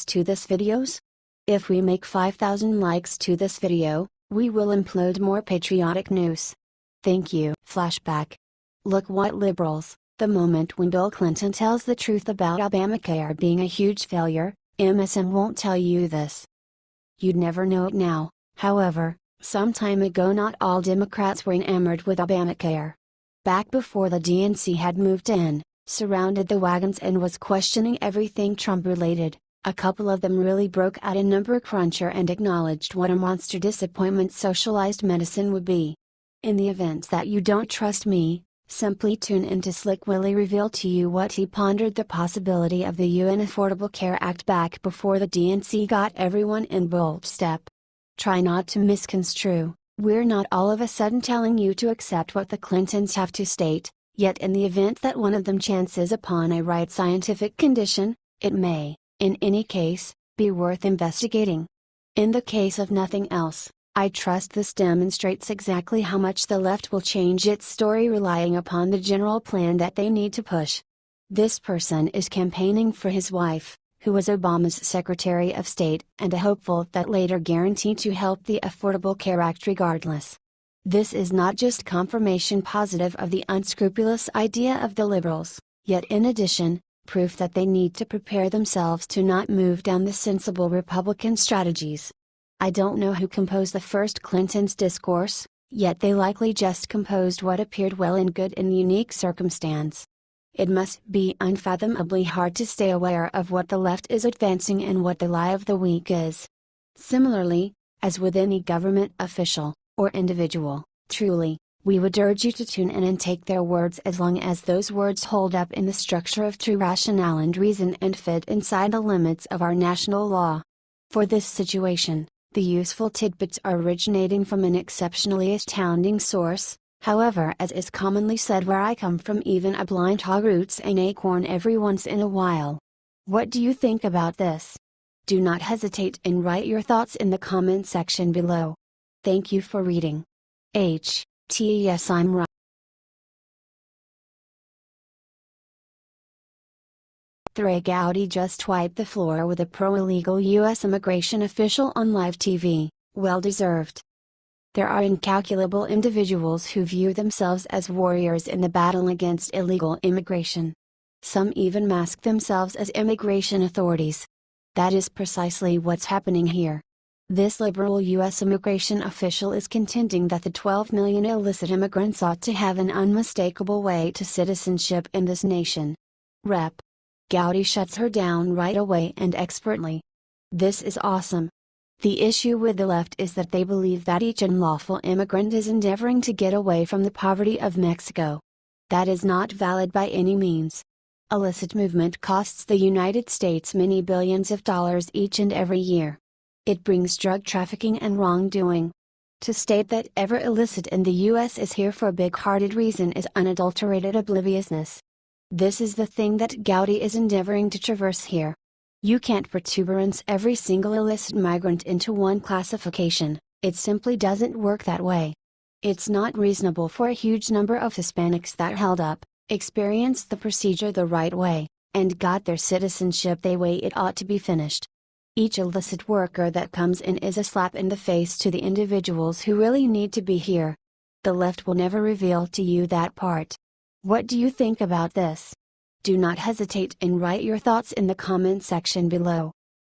likes to this videos? If we make 5,000 likes to this video, we will upload more patriotic news. Thank you. Flashback. Look what liberals, the moment when Bill Clinton tells the truth about Obamacare being a huge failure, MSM won't tell you this. You'd never know it now, however, some time ago not all Democrats were enamored with Obamacare. Back before the DNC had moved in, surrounded the wagons and was questioning everything Trump-related, a couple of them really broke out a number cruncher and acknowledged what a monster disappointment socialized medicine would be. In the event that you don't trust me, simply tune in to Slick Willie reveal to you what he pondered the possibility of the UN Affordable Care Act back before the DNC got everyone in bold step. Try not to misconstrue, we're not all of a sudden telling you to accept what the Clintons have to state, yet in the event that one of them chances upon a right scientific condition, it may, in any case, be worth investigating. In the case of nothing else, I trust this demonstrates exactly how much the left will change its story relying upon the general plan that they need to push. This person is campaigning for his wife, who was Obama's Secretary of State and a hopeful that later guaranteed to help the Affordable Care Act regardless. This is not just confirmation positive of the unscrupulous idea of the liberals, yet in addition, proof that they need to prepare themselves to not move down the sensible Republican strategies. I don't know who composed the first Clinton's discourse, yet they likely just composed what appeared well and good in the unique circumstance. It must be unfathomably hard to stay aware of what the left is advancing and what the lie of the week is. Similarly, as with any government official, or individual, truly, we would urge you to tune in and take their words as long as those words hold up in the structure of true rationale and reason and fit inside the limits of our national law. For this situation, the useful tidbits are originating from an exceptionally astounding source. However, as is commonly said where I come from, even a blind hog roots an acorn every once in a while. What do you think about this? Do not hesitate and write your thoughts in the comment section below. Thank you for reading. Yes, I'm right. Gowdy just wiped the floor with a pro-illegal U.S. immigration official on live TV, well deserved. There are incalculable individuals who view themselves as warriors in the battle against illegal immigration. Some even mask themselves as immigration authorities. That is precisely what's happening here. This liberal U.S. immigration official is contending that the 12 million illicit immigrants ought to have an unmistakable way to citizenship in this nation. Rep. Gowdy shuts her down right away and expertly. This is awesome. The issue with the left is that they believe that each unlawful immigrant is endeavoring to get away from the poverty of Mexico. That is not valid by any means. Illicit movement costs the United States many billions of dollars each and every year. It brings drug trafficking and wrongdoing. To state that ever illicit in the U.S. is here for a big-hearted reason is unadulterated obliviousness. This is the thing that Gowdy is endeavoring to traverse here. You can't protuberance every single illicit migrant into one classification, it simply doesn't work that way. It's not reasonable for a huge number of Hispanics that held up, experienced the procedure the right way, and got their citizenship the way it ought to be finished. Each illicit worker that comes in is a slap in the face to the individuals who really need to be here. The left will never reveal to you that part. What do you think about this? Do not hesitate and write your thoughts in the comment section below.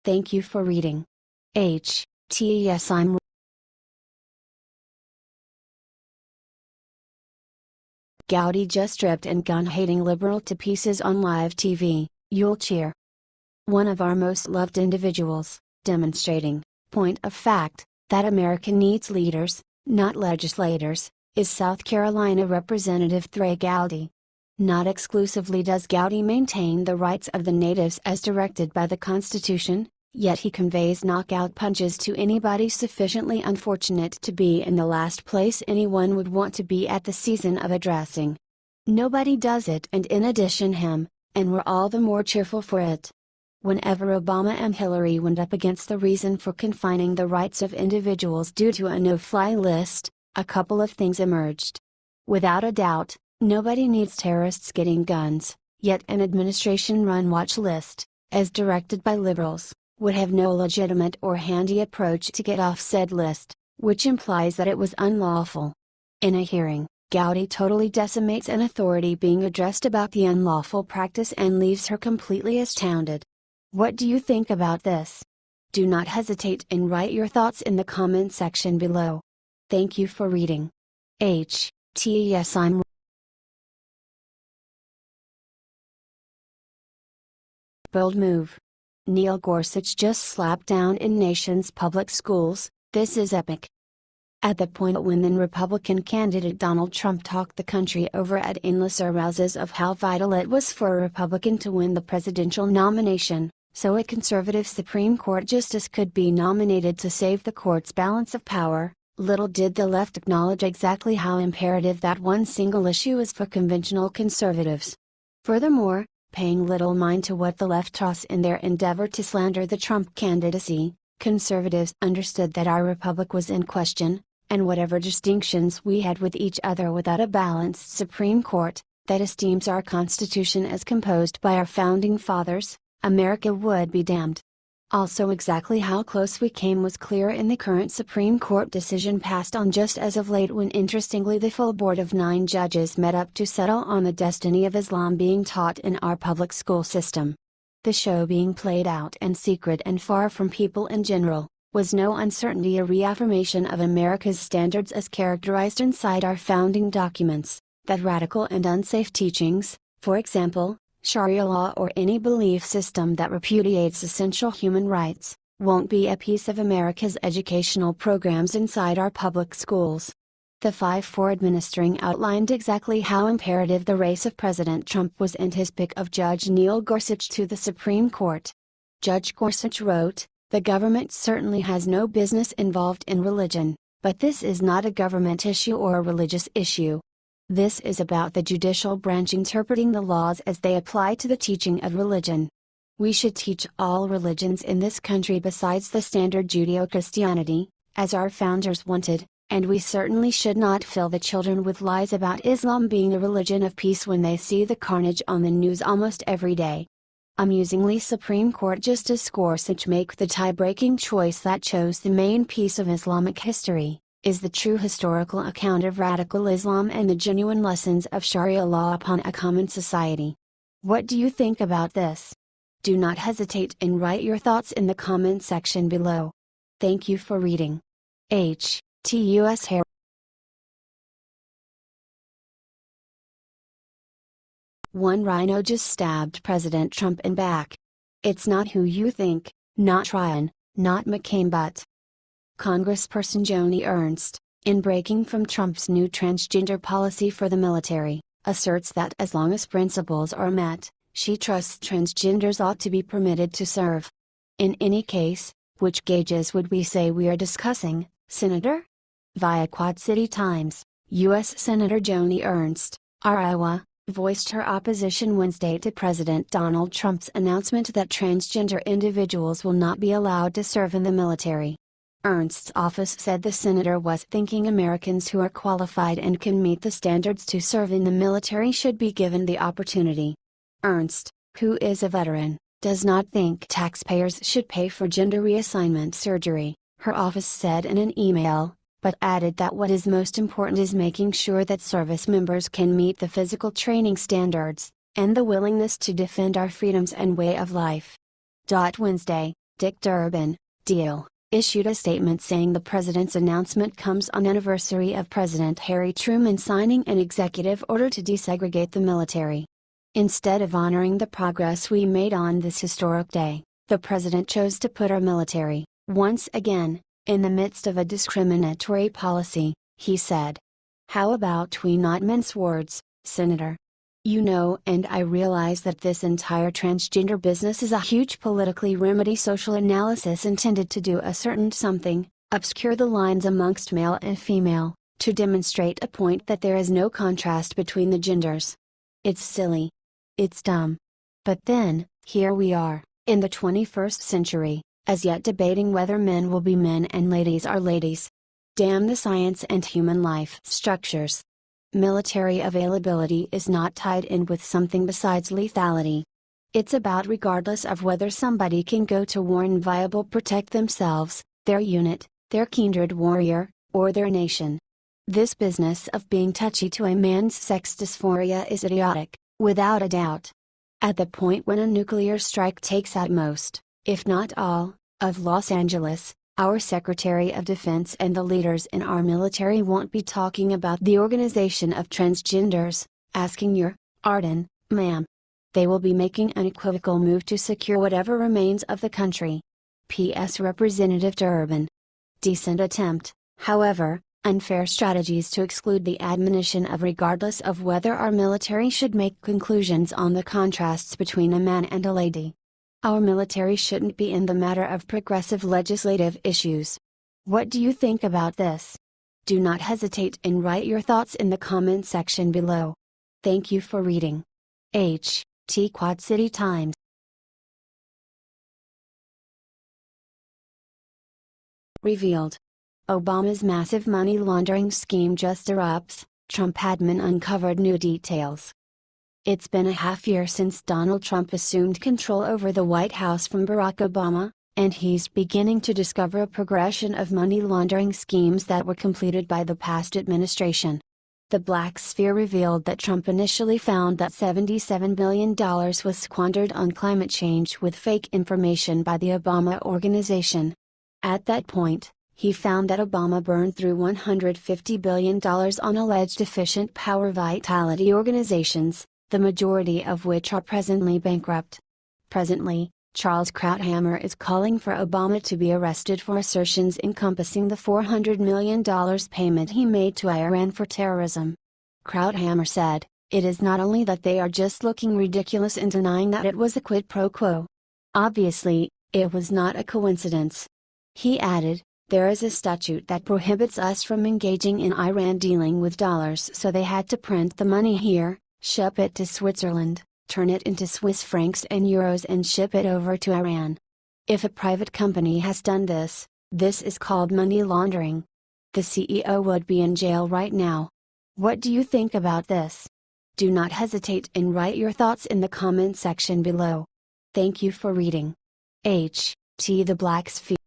Thank you for reading. Yes, I'm Gowdy just ripped and gun-hating liberal to pieces on live TV, you'll cheer. One of our most loved individuals, demonstrating, point of fact, that America needs leaders, not legislators, is South Carolina Representative Gowdy. Not exclusively does Gowdy maintain the rights of the natives as directed by the Constitution, yet he conveys knockout punches to anybody sufficiently unfortunate to be in the last place anyone would want to be at the season of addressing. Nobody does it, and in addition him, and we're all the more cheerful for it. Whenever Obama and Hillary went up against the reason for confining the rights of individuals due to a no-fly list, a couple of things emerged. Without a doubt, nobody needs terrorists getting guns, yet an administration-run watch list, as directed by liberals, would have no legitimate or handy approach to get off said list, which implies that it was unlawful. In a hearing, Gowdy totally decimates an authority being addressed about the unlawful practice and leaves her completely astounded. What do you think about this? Do not hesitate and write your thoughts in the comment section below. Thank you for reading. Yes, I'm bold move. Neil Gorsuch just slapped down in nation's public schools. This is epic. At the point when then Republican candidate Donald Trump talked the country over at endless arouses of how vital it was for a Republican to win the presidential nomination, so a conservative Supreme Court justice could be nominated to save the court's balance of power, little did the left acknowledge exactly how imperative that one single issue is for conventional conservatives. Furthermore, paying little mind to what the left toss in their endeavor to slander the Trump candidacy, conservatives understood that our republic was in question, and whatever distinctions we had with each other without a balanced Supreme Court, that esteems our Constitution as composed by our Founding Fathers, America would be damned. Also exactly how close we came was clear in the current Supreme Court decision passed on just as of late when interestingly the full board of 9 judges met up to settle on the destiny of Islam being taught in our public school system. The show being played out in secret and far from people in general, was no uncertainty a reaffirmation of America's standards as characterized inside our founding documents, that radical and unsafe teachings, for example, Sharia law or any belief system that repudiates essential human rights, won't be a piece of America's educational programs inside our public schools. The 5-4 administering outlined exactly how imperative the race of President Trump was and his pick of Judge Neil Gorsuch to the Supreme Court. Judge Gorsuch wrote, "The government certainly has no business involved in religion, but this is not a government issue or a religious issue. This is about the judicial branch interpreting the laws as they apply to the teaching of religion. We should teach all religions in this country besides the standard Judeo-Christianity, as our founders wanted, and we certainly should not fill the children with lies about Islam being a religion of peace when they see the carnage on the news almost every day." Amusingly, Supreme Court Justice Gorsuch make the tie-breaking choice that chose the main piece of Islamic history, is the true historical account of radical Islam and the genuine lessons of Sharia law upon a common society. What do you think about this? Do not hesitate and write your thoughts in the comment section below. Thank you for reading. TUS Hair. One rhino just stabbed President Trump in back. It's not who you think, not Ryan, not McCain but Congressperson Joni Ernst, in breaking from Trump's new transgender policy for the military, asserts that as long as principles are met, she trusts transgenders ought to be permitted to serve. In any case, which gauges would we say we are discussing, Senator? Via Quad City Times, U.S. Senator Joni Ernst, Iowa, voiced her opposition Wednesday to President Donald Trump's announcement that transgender individuals will not be allowed to serve in the military. Ernst's office said the senator was thinking Americans who are qualified and can meet the standards to serve in the military should be given the opportunity. Ernst, who is a veteran, does not think taxpayers should pay for gender reassignment surgery, her office said in an email, but added that what is most important is making sure that service members can meet the physical training standards, and the willingness to defend our freedoms and way of life. Wednesday, Dick Durbin, DL, issued a statement saying the president's announcement comes on anniversary of President Harry Truman signing an executive order to desegregate the military. Instead of honoring the progress we made on this historic day, the president chose to put our military, once again, in the midst of a discriminatory policy, he said. How about we not mince words, Senator? You know and I realize that this entire transgender business is a huge politically remedy social analysis intended to do a certain something, obscure the lines amongst male and female, to demonstrate a point that there is no contrast between the genders. It's silly. It's dumb. But then, here we are, in the 21st century, as yet debating whether men will be men and ladies are ladies. Damn the science and human life structures. Military availability is not tied in with something besides lethality. It's about regardless of whether somebody can go to war and viable protect themselves, their unit, their kindred warrior, or their nation. This business of being touchy to a man's sex dysphoria is idiotic, without a doubt. At the point when a nuclear strike takes out most, if not all, of Los Angeles, our Secretary of Defense and the leaders in our military won't be talking about the organization of transgenders, asking your pardon, ma'am. They will be making an unequivocal move to secure whatever remains of the country. P.S. Representative Durbin. Decent attempt, however, unfair strategies to exclude the admonition of regardless of whether our military should make conclusions on the contrasts between a man and a lady. Our military shouldn't be in the matter of progressive legislative issues. What do you think about this? Do not hesitate and write your thoughts in the comment section below. Thank you for reading. T Quad City Times. Revealed. Obama's massive money laundering scheme just erupts, Trump admin uncovered new details. It's been a half year since Donald Trump assumed control over the White House from Barack Obama, and he's beginning to discover a progression of money laundering schemes that were completed by the past administration. The Black Sphere revealed that Trump initially found that $77 billion was squandered on climate change with fake information by the Obama organization. At that point, he found that Obama burned through $150 billion on alleged efficient power vitality organizations, the majority of which are presently bankrupt. Presently, Charles Krauthammer is calling for Obama to be arrested for assertions encompassing the $400 million payment he made to Iran for terrorism. Krauthammer said, "It is not only that they are just looking ridiculous in denying that it was a quid pro quo. Obviously, it was not a coincidence." He added, "There is a statute that prohibits us from engaging in Iran dealing with dollars, so they had to print the money here, ship it to Switzerland, turn it into Swiss francs and euros and ship it over to Iran. If a private company has done this, this is called money laundering. The CEO would be in jail right now. What do you think about this? Do not hesitate and write your thoughts in the comment section below. Thank you for reading. The Black Sphere.